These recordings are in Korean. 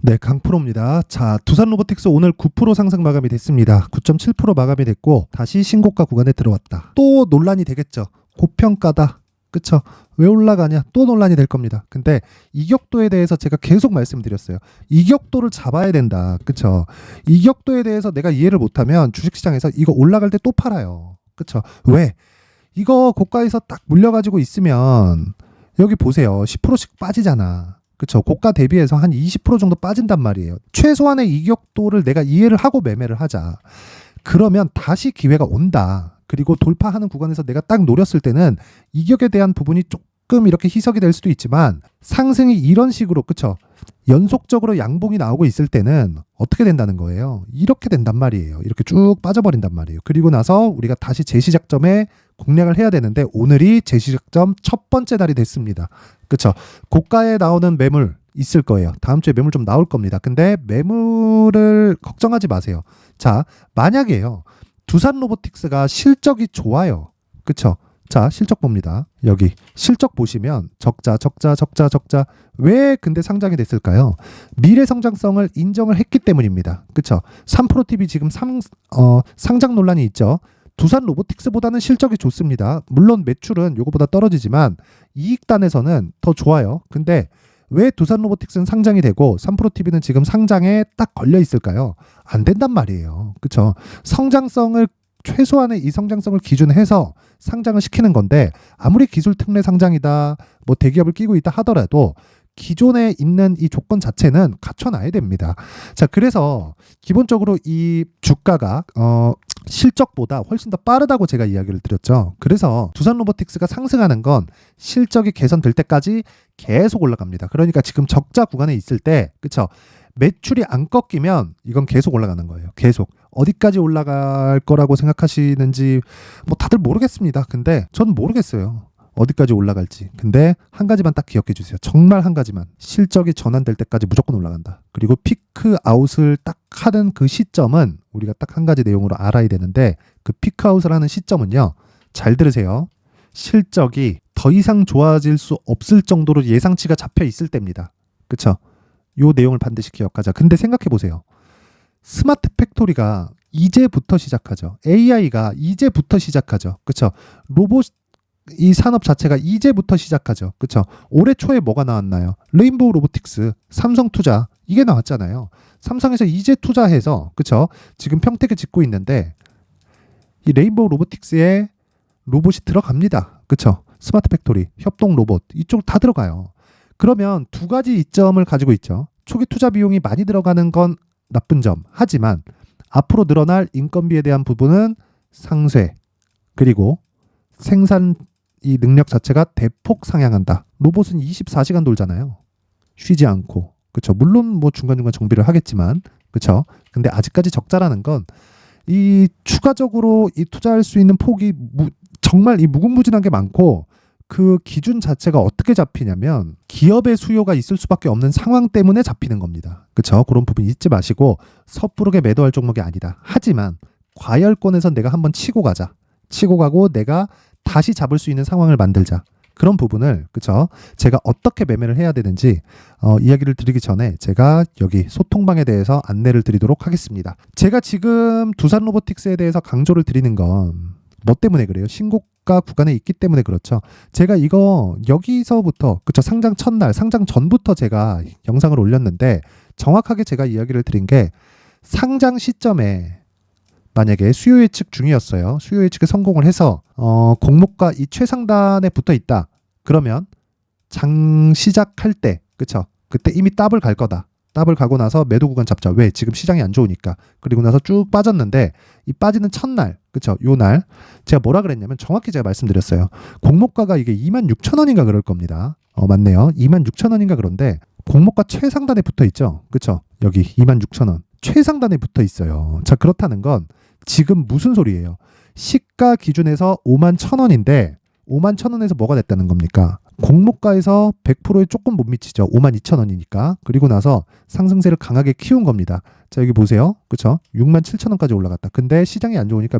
네, 강프로입니다. 자, 두산로보틱스 오늘 9% 상승 마감이 됐습니다. 9.7% 마감이 됐고 다시 신고가 구간에 들어왔다. 또 논란이 되겠죠. 고평가다. 그쵸? 왜 올라가냐? 또 논란이 될 겁니다. 근데 이격도에 대해서 제가 계속 말씀드렸어요. 이격도를 잡아야 된다. 그쵸? 이격도에 대해서 내가 이해를 못하면 주식시장에서 이거 올라갈 때 또 팔아요. 그쵸? 왜? 이거 고가에서 딱 물려가지고 있으면 여기 보세요. 10%씩 빠지잖아. 그쵸. 고가 대비해서 한 20% 정도 빠진단 말이에요. 최소한의 이격도를 내가 이해를 하고 매매를 하자. 그러면 다시 기회가 온다. 그리고 돌파하는 구간에서 내가 딱 노렸을 때는 이격에 대한 부분이 조금 이렇게 희석이 될 수도 있지만 상승이 이런 식으로 그쵸. 연속적으로 양봉이 나오고 있을 때는 어떻게 된다는 거예요? 이렇게 된단 말이에요. 이렇게 쭉 빠져버린단 말이에요. 그리고 나서 우리가 다시 재시작점에 공략을 해야 되는데 오늘이 재시작점 첫 번째 날이 됐습니다. 그쵸? 고가에 나오는 매물 있을 거예요. 다음 주에 매물 좀 나올 겁니다. 근데 매물을 걱정하지 마세요. 자, 만약에요. 두산로보틱스가 실적이 좋아요. 그쵸? 자, 실적 봅니다. 여기 실적 보시면 적자. 왜 근데 상장이 됐을까요? 미래 성장성을 인정을 했기 때문입니다. 그쵸? 3프로TV 지금 상장 논란이 있죠. 두산로보틱스보다는 실적이 좋습니다. 물론 매출은 요거보다 떨어지지만 이익단에서는 더 좋아요. 근데 왜 두산로보틱스는 상장이 되고 3프로TV는 지금 상장에 딱 걸려 있을까요? 안 된단 말이에요. 그쵸? 성장성을 최소한의 이 성장성을 기준해서 상장을 시키는 건데 아무리 기술 특례 상장이다 뭐 대기업을 끼고 있다 하더라도 기존에 있는 이 조건 자체는 갖춰놔야 됩니다. 자, 그래서 기본적으로 이 주가가 실적보다 훨씬 더 빠르다고 제가 이야기를 드렸죠. 그래서 두산로보틱스가 상승하는 건 실적이 개선될 때까지 계속 올라갑니다. 그러니까 지금 적자 구간에 있을 때 그쵸? 매출이 안 꺾이면 이건 계속 올라가는 거예요. 계속. 어디까지 올라갈 거라고 생각하시는지 뭐 다들 모르겠습니다. 근데 저는 모르겠어요. 어디까지 올라갈지. 근데 한 가지만 딱 기억해 주세요. 정말 한 가지만. 실적이 전환될 때까지 무조건 올라간다. 그리고 피크 아웃을 딱 하는 그 시점은 우리가 딱 한 가지 내용으로 알아야 되는데 그 피크 아웃을 하는 시점은요. 잘 들으세요. 실적이 더 이상 좋아질 수 없을 정도로 예상치가 잡혀 있을 때입니다. 그쵸? 요 내용을 반드시 기억하자. 근데 생각해 보세요. 스마트 팩토리가 이제부터 시작하죠. AI가 이제부터 시작하죠. 그쵸? 로봇 이 산업 자체가 이제부터 시작하죠. 그쵸? 올해 초에 뭐가 나왔나요? 레인보우 로보틱스, 삼성 투자 이게 나왔잖아요. 삼성에서 이제 투자해서 그쵸? 지금 평택에 짓고 있는데 이 레인보우 로보틱스에 로봇이 들어갑니다. 그쵸? 스마트 팩토리, 협동 로봇 이쪽 다 들어가요. 그러면 두 가지 이점을 가지고 있죠. 초기 투자 비용이 많이 들어가는 건 나쁜 점. 하지만 앞으로 늘어날 인건비에 대한 부분은 상쇄 그리고 생산 이 능력 자체가 대폭 상향한다. 로봇은 24시간 돌잖아요. 쉬지 않고. 그렇죠. 물론 뭐 중간중간 정비를 하겠지만 그렇죠. 근데 아직까지 적자라는 건 이 추가적으로 이 투자할 수 있는 폭이 정말 이 무궁무진한 게 많고 그 기준 자체가 어떻게 잡히냐면 기업의 수요가 있을 수밖에 없는 상황 때문에 잡히는 겁니다. 그렇죠? 그런 부분 잊지 마시고 섣부르게 매도할 종목이 아니다. 하지만 과열권에서 내가 한번 치고 가자. 치고 가고 내가 다시 잡을 수 있는 상황을 만들자. 그런 부분을 그쵸? 제가 어떻게 매매를 해야 되는지 이야기를 드리기 전에 제가 여기 소통방에 대해서 안내를 드리도록 하겠습니다. 제가 지금 두산로보틱스에 대해서 강조를 드리는 건 뭐 때문에 그래요? 신고가 구간에 있기 때문에 그렇죠. 제가 이거 여기서부터 그쵸? 상장 첫날, 상장 전부터 제가 영상을 올렸는데 정확하게 제가 이야기를 드린 게 상장 시점에 만약에 수요 예측 중이었어요. 수요 예측에 성공을 해서 공모가 이 최상단에 붙어 있다. 그러면 장 시작할 때, 그쵸? 그때 이미 더블 갈 거다. 더블 가고 나서 매도 구간 잡자. 왜? 지금 시장이 안 좋으니까. 그리고 나서 쭉 빠졌는데 이 빠지는 첫날, 그쵸? 요 날 제가 뭐라 그랬냐면 정확히 제가 말씀드렸어요. 공모가가 이게 26,000원인가 그럴 겁니다. 맞네요. 26,000원인가 그런데 공모가 최상단에 붙어 있죠. 그쵸? 여기 26,000원. 최상단에 붙어 있어요. 자, 그렇다는 건 지금 무슨 소리예요? 시가 기준에서 51,000원인데 51,000원에서 뭐가 됐다는 겁니까? 공모가에서 100%에 조금 못 미치죠. 52,000원이니까. 그리고 나서 상승세를 강하게 키운 겁니다. 자, 여기 보세요. 그쵸? 67,000원까지 올라갔다. 근데 시장이 안 좋으니까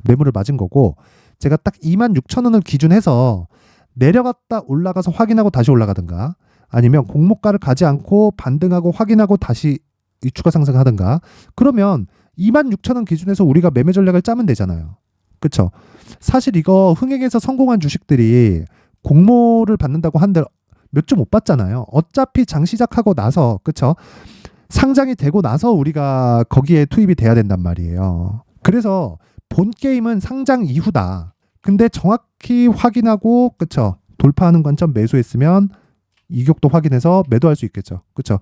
매물을 맞은 거고 제가 딱 26,000원을 기준해서 내려갔다 올라가서 확인하고 다시 올라가든가 아니면 공모가를 가지 않고 반등하고 확인하고 다시 이 추가 상승하든가. 그러면 26,000원 기준에서 우리가 매매 전략을 짜면 되잖아요. 그쵸? 사실 이거 흥행에서 성공한 주식들이 공모를 받는다고 한들 몇 주 못 받잖아요. 어차피 장 시작하고 나서, 그쵸? 상장이 되고 나서 우리가 거기에 투입이 돼야 된단 말이에요. 그래서 본 게임은 상장 이후다. 근데 정확히 확인하고, 그쵸? 돌파하는 관점 매수했으면 이격도 확인해서 매도할 수 있겠죠. 그쵸?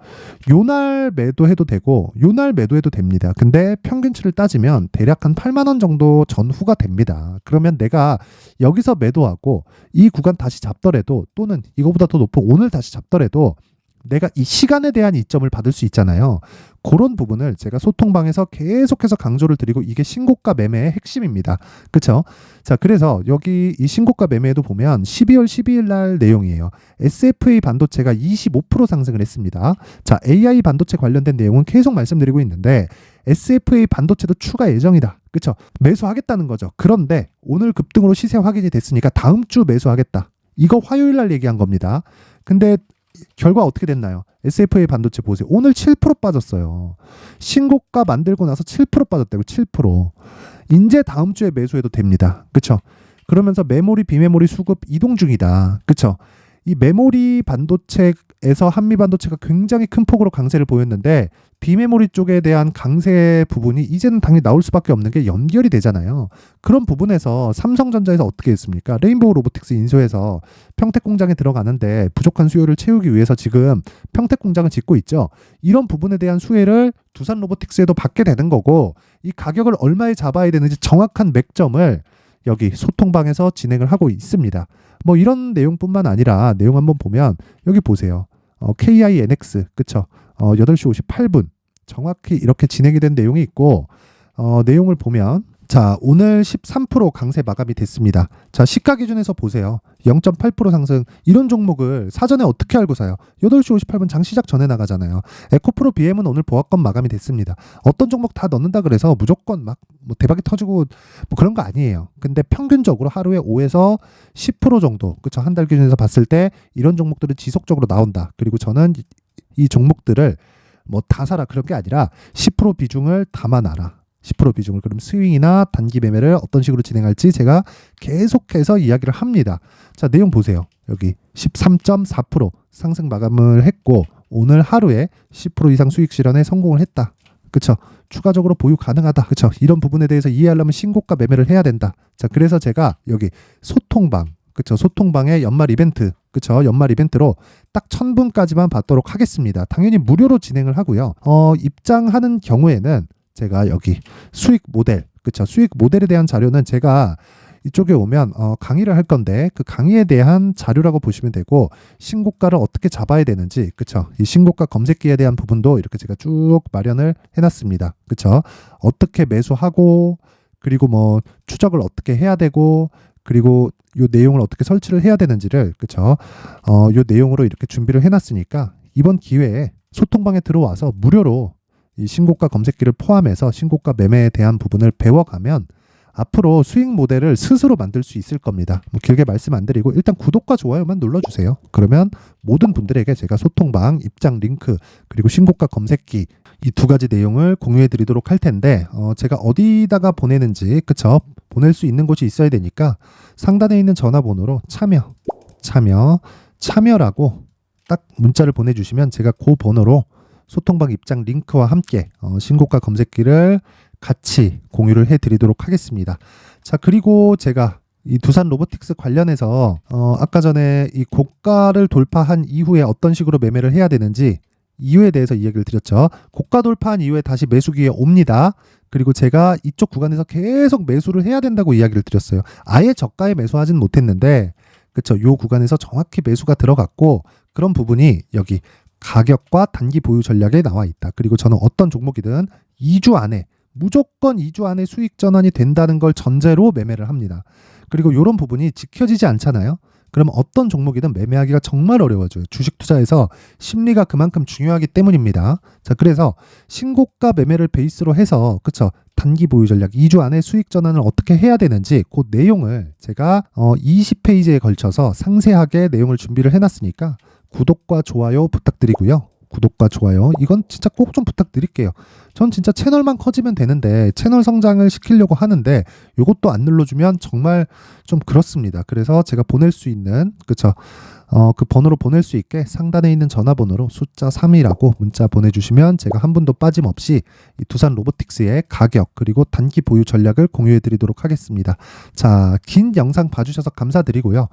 요날 매도해도 되고 요날 매도해도 됩니다. 근데 평균치를 따지면 대략 한 8만 원 정도 전후가 됩니다. 그러면 내가 여기서 매도하고 이 구간 다시 잡더라도, 또는 이거보다 더 높은 오늘 다시 잡더라도 내가 이 시간에 대한 이점을 받을 수 있잖아요. 그런 부분을 제가 소통방에서 계속해서 강조를 드리고, 이게 신고가 매매의 핵심입니다. 그쵸? 자, 그래서 여기 이 신고가 매매에도 보면 12월 12일 날 내용이에요. SFA 반도체가 25% 상승을 했습니다. 자, AI 반도체 관련된 내용은 계속 말씀드리고 있는데 SFA 반도체도 추가 예정이다. 그쵸? 매수하겠다는 거죠. 그런데 오늘 급등으로 시세 확인이 됐으니까 다음 주 매수하겠다. 이거 화요일 날 얘기한 겁니다. 근데 결과 어떻게 됐나요? SFA 반도체 보세요. 오늘 7% 빠졌어요. 신고가 만들고 나서 7% 빠졌다고. 7%. 이제 다음 주에 매수해도 됩니다. 그쵸? 그러면서 메모리, 비메모리 수급 이동 중이다. 그쵸? 이 메모리 반도체에서 한미 반도체가 굉장히 큰 폭으로 강세를 보였는데 비메모리 쪽에 대한 강세 부분이 이제는 당연히 나올 수밖에 없는 게 연결이 되잖아요. 그런 부분에서 삼성전자에서 어떻게 했습니까? 레인보우 로보틱스 인수해서 평택 공장에 들어가는데 부족한 수요를 채우기 위해서 지금 평택 공장을 짓고 있죠. 이런 부분에 대한 수혜를 두산 로보틱스에도 받게 되는 거고, 이 가격을 얼마에 잡아야 되는지 정확한 맥점을 여기 소통방에서 진행을 하고 있습니다. 뭐 이런 내용뿐만 아니라 내용 한번 보면 여기 보세요. KINX, 그쵸? 8시 58분 정확히 이렇게 진행이 된 내용이 있고, 내용을 보면, 자, 오늘 13% 강세 마감이 됐습니다. 자, 시가 기준에서 보세요. 0.8% 상승. 이런 종목을 사전에 어떻게 알고 사요? 8시 58분 장 시작 전에 나가잖아요. 에코프로 BM은 오늘 보합권 마감이 됐습니다. 어떤 종목 다 넣는다 그래서 무조건 막 뭐 대박이 터지고 뭐 그런 거 아니에요. 근데 평균적으로 하루에 5에서 10% 정도, 그쵸? 한 달 기준에서 봤을 때 이런 종목들은 지속적으로 나온다. 그리고 저는 이 종목들을 뭐 다 사라 그런 게 아니라 10% 비중을 담아놔라. 10% 비중을. 그럼 스윙이나 단기 매매를 어떤 식으로 진행할지 제가 계속해서 이야기를 합니다. 자, 내용 보세요. 여기 13.4% 상승 마감을 했고 오늘 하루에 10% 이상 수익 실현에 성공을 했다. 그쵸? 추가적으로 보유 가능하다. 그쵸? 이런 부분에 대해서 이해하려면 신고가 매매를 해야 된다. 자, 그래서 제가 여기 소통방, 그쵸? 소통방의 연말 이벤트, 그쵸? 연말 이벤트로 딱 1000분까지만 받도록 하겠습니다. 당연히 무료로 진행을 하고요. 입장하는 경우에는 제가 여기 수익 모델, 그쵸? 수익 모델에 대한 자료는 제가 이쪽에 오면 강의를 할 건데 그 강의에 대한 자료라고 보시면 되고, 신고가를 어떻게 잡아야 되는지, 그쵸? 이 신고가 검색기에 대한 부분도 이렇게 제가 쭉 마련을 해놨습니다. 그쵸? 어떻게 매수하고, 그리고 뭐 추적을 어떻게 해야 되고, 그리고 요 내용을 어떻게 설치를 해야 되는지를, 그쵸? 요 내용으로 이렇게 준비를 해놨으니까 이번 기회에 소통방에 들어와서 무료로 이 신고가 검색기를 포함해서 신고가 매매에 대한 부분을 배워가면 앞으로 수익 모델을 스스로 만들 수 있을 겁니다. 뭐 길게 말씀 안 드리고 일단 구독과 좋아요만 눌러주세요. 그러면 모든 분들에게 제가 소통방 입장 링크 그리고 신고가 검색기 이 두 가지 내용을 공유해 드리도록 할 텐데, 제가 어디다가 보내는지, 그쵸? 보낼 수 있는 곳이 있어야 되니까 상단에 있는 전화번호로 참여라고 딱 문자를 보내주시면 제가 그 번호로 소통방 입장 링크와 함께 신고가 검색기를 같이 공유를 해드리도록 하겠습니다. 자, 그리고 제가 이 두산 로보틱스 관련해서 아까 전에 이 고가를 돌파한 이후에 어떤 식으로 매매를 해야 되는지 이유에 대해서 이야기를 드렸죠. 고가 돌파한 이후에 다시 매수 기회 옵니다. 그리고 제가 이쪽 구간에서 계속 매수를 해야 된다고 이야기를 드렸어요. 아예 저가에 매수하진 못했는데, 그쵸? 요 구간에서 정확히 매수가 들어갔고, 그런 부분이 여기 가격과 단기 보유 전략에 나와 있다. 그리고 저는 어떤 종목이든 2주 안에 무조건 2주 안에 수익 전환이 된다는 걸 전제로 매매를 합니다. 그리고 이런 부분이 지켜지지 않잖아요. 그러면 어떤 종목이든 매매하기가 정말 어려워져요. 주식 투자에서 심리가 그만큼 중요하기 때문입니다. 자, 그래서 신고가 매매를 베이스로 해서, 그쵸? 단기 보유 전략 2주 안에 수익 전환을 어떻게 해야 되는지 그 내용을 제가 20페이지에 걸쳐서 상세하게 내용을 준비를 해놨으니까 구독과 좋아요 부탁드리고요. 구독과 좋아요 이건 진짜 꼭 좀 부탁드릴게요. 전 진짜 채널만 커지면 되는데 채널 성장을 시키려고 하는데 이것도 안 눌러주면 정말 좀 그렇습니다. 그래서 제가 보낼 수 있는 그 번호로 보낼 수 있게 상단에 있는 전화번호로 숫자 3이라고 문자 보내주시면 제가 한 분도 빠짐없이 이 두산 로보틱스의 가격 그리고 단기 보유 전략을 공유해 드리도록 하겠습니다. 자, 긴 영상 봐주셔서 감사드리고요.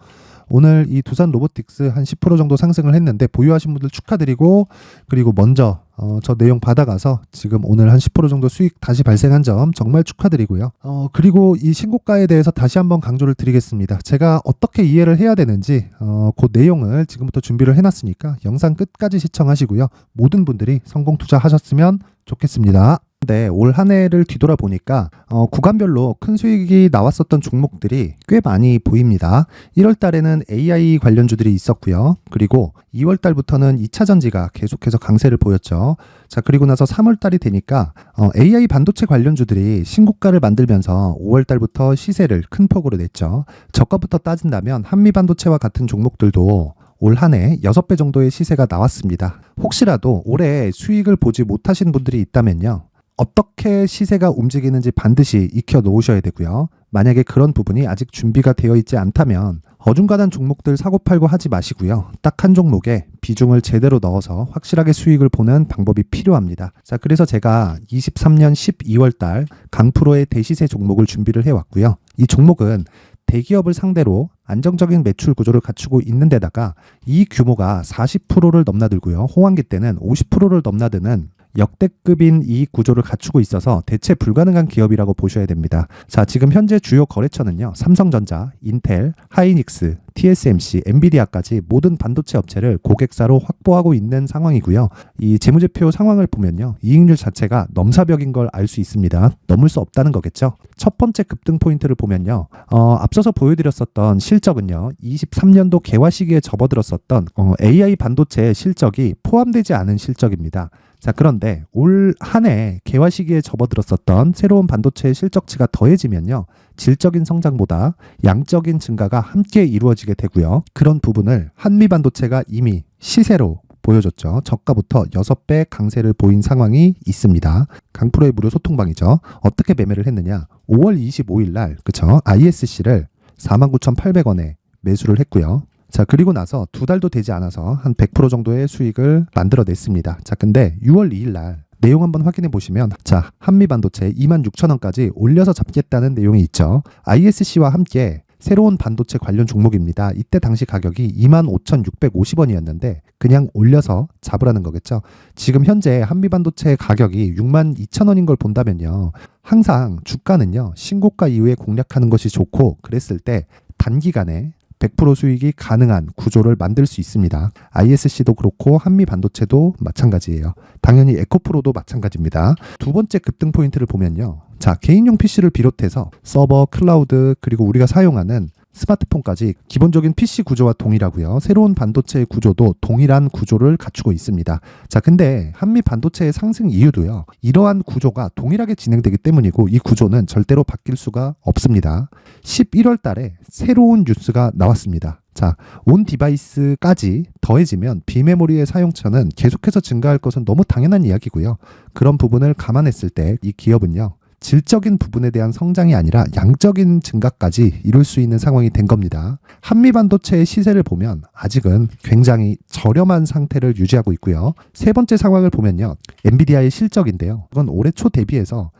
오늘 이 두산 로보틱스 한 10% 정도 상승을 했는데 보유하신 분들 축하드리고, 그리고 먼저 저 내용 받아가서 지금 오늘 한 10% 정도 수익 다시 발생한 점 정말 축하드리고요. 그리고 이 신고가에 대해서 다시 한번 강조를 드리겠습니다. 제가 어떻게 이해를 해야 되는지 그 내용을 지금부터 준비를 해놨으니까 영상 끝까지 시청하시고요. 모든 분들이 성공 투자하셨으면 좋겠습니다. 네, 올 한 해를 뒤돌아보니까 구간별로 큰 수익이 나왔었던 종목들이 꽤 많이 보입니다. 1월 달에는 AI 관련주들이 있었고요. 그리고 2월 달부터는 2차 전지가 계속해서 강세를 보였죠. 자, 그리고 나서 3월 달이 되니까 AI 반도체 관련주들이 신고가를 만들면서 5월 달부터 시세를 큰 폭으로 냈죠. 저가부터 따진다면 한미 반도체와 같은 종목들도 올 한 해 6배 정도의 시세가 나왔습니다. 혹시라도 올해 수익을 보지 못하신 분들이 있다면요, 어떻게 시세가 움직이는지 반드시 익혀 놓으셔야 되고요. 만약에 그런 부분이 아직 준비가 되어 있지 않다면 어중간한 종목들 사고팔고 하지 마시고요. 딱 한 종목에 비중을 제대로 넣어서 확실하게 수익을 보는 방법이 필요합니다. 자, 그래서 제가 23년 12월 달 강프로의 대시세 종목을 준비를 해왔고요. 이 종목은 대기업을 상대로 안정적인 매출 구조를 갖추고 있는 데다가 이 규모가 40%를 넘나들고요. 호황기 때는 50%를 넘나드는 역대급인 이익 구조를 갖추고 있어서 대체 불가능한 기업이라고 보셔야 됩니다. 자, 지금 현재 주요 거래처는요, 삼성전자, 인텔, 하이닉스, TSMC, 엔비디아까지 모든 반도체 업체를 고객사로 확보하고 있는 상황이고요. 이 재무제표 상황을 보면요, 이익률 자체가 넘사벽인 걸 알 수 있습니다. 넘을 수 없다는 거겠죠. 첫 번째 급등 포인트를 보면요, 앞서서 보여드렸었던 실적은요, 23년도 개화 시기에 접어들었었던 AI 반도체의 실적이 포함되지 않은 실적입니다. 자, 그런데 올 한 해 개화 시기에 접어들었었던 새로운 반도체의 실적치가 더해지면요, 질적인 성장보다 양적인 증가가 함께 이루어지게 되고요. 그런 부분을 한미 반도체가 이미 시세로 보여줬죠. 저가부터 6배 강세를 보인 상황이 있습니다. 강프로의 무료 소통방이죠. 어떻게 매매를 했느냐? 5월 25일 날, 그쵸? ISC를 49,800원에 매수를 했고요. 자, 그리고 나서 2달도 되지 않아서 한 100% 정도의 수익을 만들어냈습니다. 자, 근데 6월 2일 날 내용 한번 확인해 보시면, 자, 한미반도체 26,000원까지 올려서 잡겠다는 내용이 있죠. ISC와 함께 새로운 반도체 관련 종목입니다. 이때 당시 가격이 25,650원이었는데 그냥 올려서 잡으라는 거겠죠. 지금 현재 한미반도체 가격이 62,000원인 걸 본다면요, 항상 주가는요, 신고가 이후에 공략하는 것이 좋고, 그랬을 때 단기간에 100% 수익이 가능한 구조를 만들 수 있습니다. ISC도 그렇고 한미 반도체도 마찬가지예요. 당연히 에코프로도 마찬가지입니다. 두 번째 급등 포인트를 보면요, 자, 개인용 PC를 비롯해서 서버, 클라우드, 그리고 우리가 사용하는 스마트폰까지 기본적인 PC 구조와 동일하고요. 새로운 반도체의 구조도 동일한 구조를 갖추고 있습니다. 자, 근데 한미 반도체의 상승 이유도요, 이러한 구조가 동일하게 진행되기 때문이고, 이 구조는 절대로 바뀔 수가 없습니다. 11월 달에 새로운 뉴스가 나왔습니다. 자, 온 디바이스까지 더해지면 비메모리의 사용처는 계속해서 증가할 것은 너무 당연한 이야기고요. 그런 부분을 감안했을 때 이 기업은요, 질적인 부분에 대한 성장이 아니라 양적인 증가까지 이룰 수 있는 상황이 된 겁니다. 한미 반도체의 시세를 보면 아직은 굉장히 저렴한 상태를 유지하고 있고요. 세 번째 상황을 보면요, 엔비디아의 실적인데요, 이건 올해 초 대비해서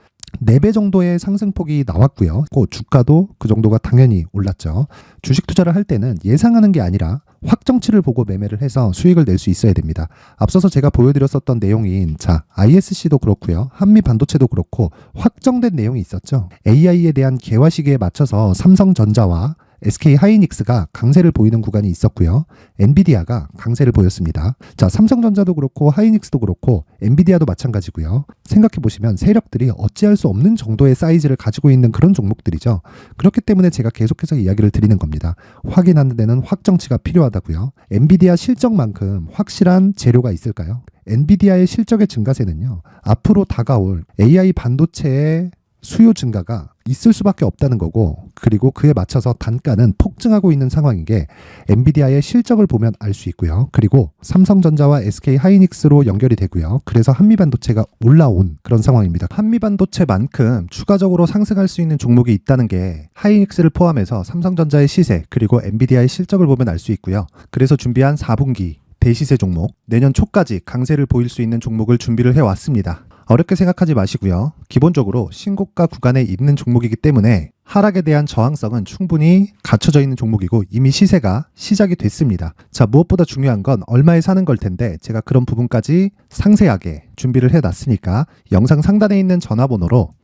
4배 정도의 상승폭이 나왔고요. 주가도 그 정도가 당연히 올랐죠. 주식 투자를 할 때는 예상하는 게 아니라 확정치를 보고 매매를 해서 수익을 낼 수 있어야 됩니다. 앞서서 제가 보여드렸었던 내용인, 자, ISC도 그렇고요, 한미 반도체도 그렇고 확정된 내용이 있었죠. AI에 대한 개화 시기에 맞춰서 삼성전자와 SK 하이닉스가 강세를 보이는 구간이 있었고요. 엔비디아가 강세를 보였습니다. 자, 삼성전자도 그렇고 하이닉스도 그렇고 엔비디아도 마찬가지고요. 생각해 보시면 세력들이 어찌할 수 없는 정도의 사이즈를 가지고 있는 그런 종목들이죠. 그렇기 때문에 제가 계속해서 이야기를 드리는 겁니다. 확인하는 데는 확정치가 필요하다고요. 엔비디아 실적만큼 확실한 재료가 있을까요? 엔비디아의 실적의 증가세는요, 앞으로 다가올 AI 반도체의 수요 증가가 있을 수밖에 없다는 거고, 그리고 그에 맞춰서 단가는 폭증하고 있는 상황인 게 엔비디아의 실적을 보면 알 수 있고요. 그리고 삼성전자와 SK 하이닉스로 연결이 되고요. 그래서 한미반도체가 올라온 그런 상황입니다. 한미반도체만큼 추가적으로 상승할 수 있는 종목이 있다는 게 하이닉스를 포함해서 삼성전자의 시세 그리고 엔비디아의 실적을 보면 알 수 있고요. 그래서 준비한 4분기 대시세 종목, 내년 초까지 강세를 보일 수 있는 종목을 준비를 해왔습니다. 어렵게 생각하지 마시고요. 기본적으로 신고가 구간에 있는 종목이기 때문에 하락에 대한 저항성은 충분히 갖춰져 있는 종목이고 이미 시세가 시작이 됐습니다. 자, 무엇보다 중요한 건 얼마에 사는 걸 텐데 제가 그런 부분까지 상세하게 준비를 해놨으니까 영상 상단에 있는 전화번호로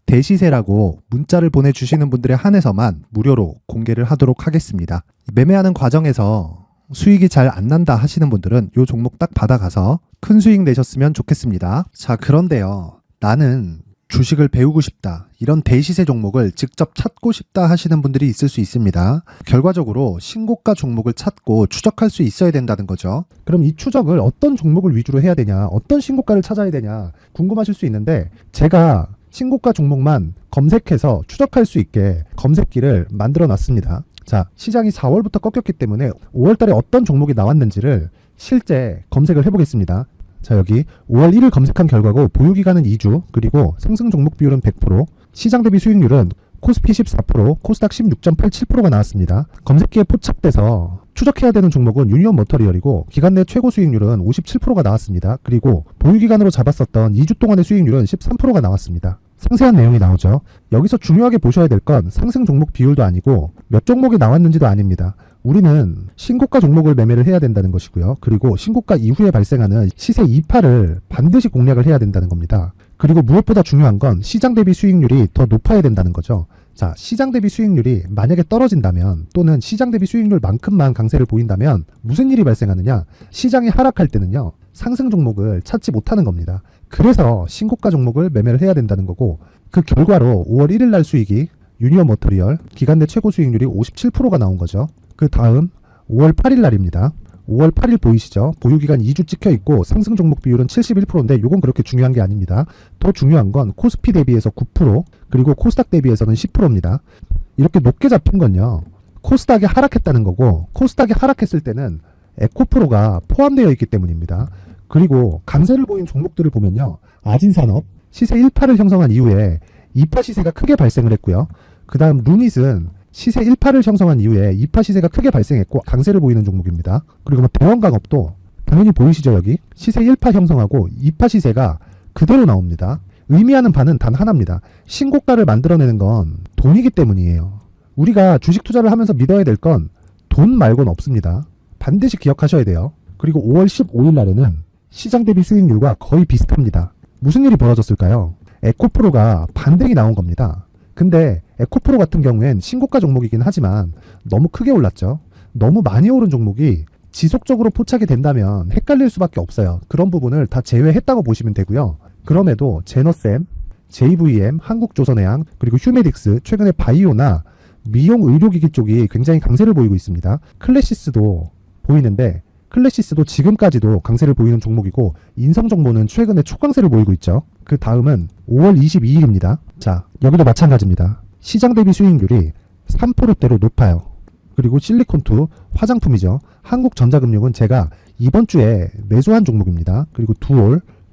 대시세라고 문자를 보내주시는 분들에 한해서만 무료로 공개를 하도록 하겠습니다. 매매하는 과정에서 수익이 잘 안 난다 하시는 분들은 이 종목 딱 받아가서 큰 수익 내셨으면 좋겠습니다. 자, 그런데요. 나는 주식을 배우고 싶다. 이런 대시세 종목을 직접 찾고 싶다 하시는 분들이 있을 수 있습니다. 결과적으로 신고가 종목을 찾고 추적할 수 있어야 된다는 거죠. 그럼 이 추적을 어떤 종목을 위주로 해야 되냐, 어떤 신고가를 찾아야 되냐 궁금하실 수 있는데 제가 신고가 종목만 검색해서 추적할 수 있게 검색기를 만들어 놨습니다. 자, 시장이 4월부터 꺾였기 때문에 5월 달에 어떤 종목이 나왔는지를 실제 검색을 해보겠습니다. 자, 여기 5월 1일 검색한 결과고 보유기간은 2주, 그리고 상승 종목 비율은 100%, 시장 대비 수익률은 코스피 14%, 코스닥 16.87%가 나왔습니다. 검색기에 포착돼서 추적해야 되는 종목은 유니온 머터리얼이고 기간 내 최고 수익률은 57%가 나왔습니다. 그리고 보유기간으로 잡았었던 2주 동안의 수익률은 13%가 나왔습니다. 상세한 내용이 나오죠. 여기서 중요하게 보셔야 될 건 상승 종목 비율도 아니고 몇 종목이 나왔는지도 아닙니다. 우리는 신고가 종목을 매매를 해야 된다는 것이고요. 그리고 신고가 이후에 발생하는 시세 이파를 반드시 공략을 해야 된다는 겁니다. 그리고 무엇보다 중요한 건 시장 대비 수익률이 더 높아야 된다는 거죠. 자, 시장 대비 수익률이 만약에 떨어진다면 또는 시장 대비 수익률만큼만 강세를 보인다면 무슨 일이 발생하느냐? 시장이 하락할 때는요. 상승 종목을 찾지 못하는 겁니다. 그래서 신고가 종목을 매매를 해야 된다는 거고 그 결과로 5월 1일 날 수익이 유니온 머터리얼 기간 내 최고 수익률이 57%가 나온 거죠. 그 다음 5월 8일 날입니다. 5월 8일 보이시죠? 보유기간 2주 찍혀 있고 상승 종목 비율은 71%인데 이건 그렇게 중요한 게 아닙니다. 더 중요한 건 코스피 대비해서 9%, 그리고 코스닥 대비해서는 10%입니다. 이렇게 높게 잡힌 건요. 코스닥이 하락했다는 거고 코스닥이 하락했을 때는 에코프로가 포함되어 있기 때문입니다. 그리고 강세를 보인 종목들을 보면요. 아진산업 시세 1파를 형성한 이후에 2파 시세가 크게 발생을 했고요. 그 다음 루닛은 시세 1파를 형성한 이후에 2파 시세가 크게 발생했고 강세를 보이는 종목입니다. 그리고 뭐 대원강업도 당연히 보이시죠? 여기 시세 1파 형성하고 2파 시세가 그대로 나옵니다. 의미하는 바는 단 하나입니다. 신고가를 만들어내는 건 돈이기 때문이에요. 우리가 주식 투자를 하면서 믿어야 될 건 돈 말고는 없습니다. 반드시 기억하셔야 돼요. 그리고 5월 15일 날에는 시장 대비 수익률과 거의 비슷합니다. 무슨 일이 벌어졌을까요? 에코프로가 반등이 나온 겁니다. 근데 에코프로 같은 경우엔 신고가 종목이긴 하지만 너무 크게 올랐죠. 너무 많이 오른 종목이 지속적으로 포착이 된다면 헷갈릴 수밖에 없어요. 그런 부분을 다 제외했다고 보시면 되고요. 그럼에도 제너셈, JVM, 한국조선해양, 그리고 휴메딕스, 최근에 바이오나 미용 의료기기 쪽이 굉장히 강세를 보이고 있습니다. 클래시스도 보이는데 클래시스도 지금까지도 강세를 보이는 종목이고 인성정보는 최근에 초강세를 보이고 있죠. 그 다음은 5월 22일입니다. 자, 여기도 마찬가지입니다. 시장 대비 수익률이 3%대로 높아요. 그리고 실리콘2 화장품이죠. 한국전자금융은 제가 이번 주에 매수한 종목입니다. 그리고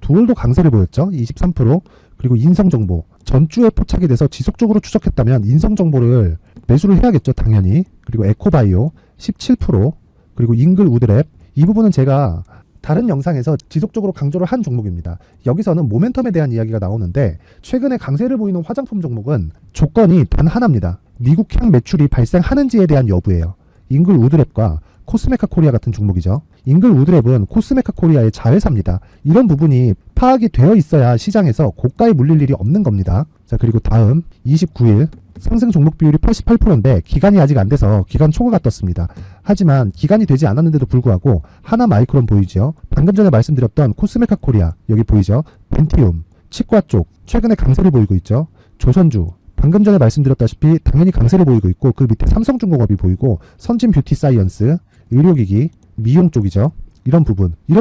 두올도 강세를 보였죠. 23%. 그리고 인성정보 전주에 포착이 돼서 지속적으로 추적했다면 인성정보를 매수를 해야겠죠. 당연히. 그리고 에코바이오 17%. 그리고 잉글 우드랩 이 부분은 제가 다른 영상에서 지속적으로 강조를 한 종목입니다. 여기서는 모멘텀에 대한 이야기가 나오는데 최근에 강세를 보이는 화장품 종목은 조건이 단 하나입니다. 미국향 매출이 발생하는지에 대한 여부예요. 잉글 우드랩과 코스메카 코리아 같은 종목이죠. 잉글 우드랩은 코스메카 코리아의 자회사입니다. 이런 부분이 파악이 되어 있어야 시장에서 고가에 물릴 일이 없는 겁니다. 자, 그리고 다음 29일 상승 종목 비율이 88%인데 기간이 아직 안 돼서 기간 초과가 떴습니다. 하지만 기간이 되지 않았는데도 불구하고 하나 마이크론 보이죠. 방금 전에 말씀드렸던 코스메카 코리아 여기 보이죠. 벤티움 치과 쪽 최근에 강세를 보이고 있죠. 조선주 방금 전에 말씀드렸다시피 당연히 강세를 보이고 있고 그 밑에 삼성중공업이 보이고 선진 뷰티 사이언스 의료기기 미용 쪽이죠. 이런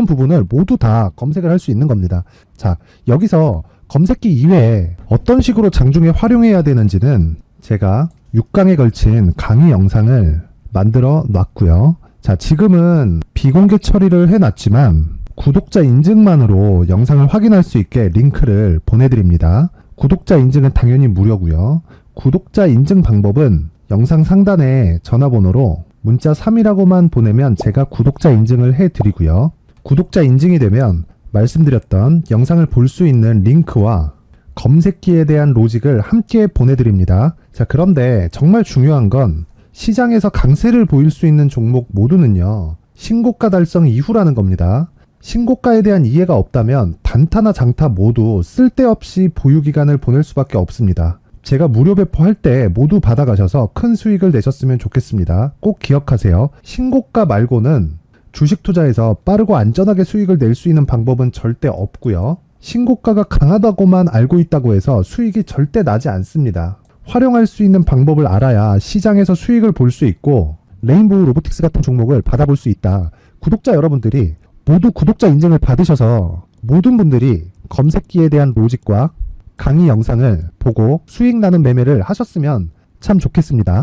부분을 모두 다 검색을 할 수 있는 겁니다. 자, 여기서 검색기 이외에 어떤 식으로 장중에 활용해야 되는지는 제가 6강에 걸친 강의 영상을 만들어 놨고요. 자, 지금은 비공개 처리를 해놨지만 구독자 인증만으로 영상을 확인할 수 있게 링크를 보내드립니다. 구독자 인증은 당연히 무료고요. 구독자 인증 방법은 영상 상단에 전화번호로 문자 3이라고만 보내면 제가 구독자 인증을 해드리고요. 구독자 인증이 되면 말씀드렸던 영상을 볼 수 있는 링크와 검색기에 대한 로직을 함께 보내드립니다. 자, 그런데 정말 중요한 건 시장에서 강세를 보일 수 있는 종목 모두는요, 신고가 달성 이후라는 겁니다. 신고가에 대한 이해가 없다면 단타나 장타 모두 쓸데없이 보유기간을 보낼 수밖에 없습니다. 제가 무료 배포할 때 모두 받아가셔서 큰 수익을 내셨으면 좋겠습니다. 꼭 기억하세요. 신고가 말고는 주식 투자에서 빠르고 안전하게 수익을 낼 수 있는 방법은 절대 없고요. 신고가가 강하다고만 알고 있다고 해서 수익이 절대 나지 않습니다. 활용할 수 있는 방법을 알아야 시장에서 수익을 볼 수 있고 레인보우 로보틱스 같은 종목을 받아볼 수 있다. 구독자 여러분들이 모두 구독자 인증을 받으셔서 모든 분들이 검색기에 대한 로직과 강의 영상을 보고 수익 나는 매매를 하셨으면 참 좋겠습니다.